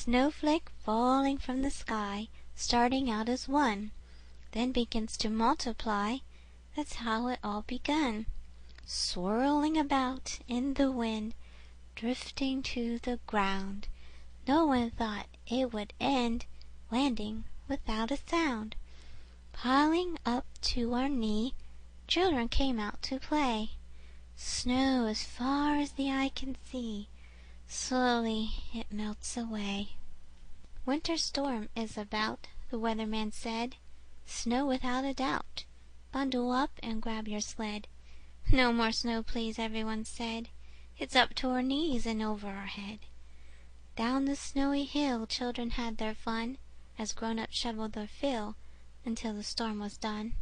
snowflake falling from the sky, starting out as one, then begins to multiply. That's how it all begun. Swirling about in the wind, drifting to the ground. No one thought it would end, landing without a sound. Piling up to our knee, children came out to play. Snow as far as the eye can see, slowly it melts away. Winter storm is about, the weatherman said. Snow without a doubt. Bundle up and grab your sled. No more snow, please, everyone said. It's up to our knees and over our head. Down the snowy hill children had their fun, as grown-ups shoveled their fill until the storm was done.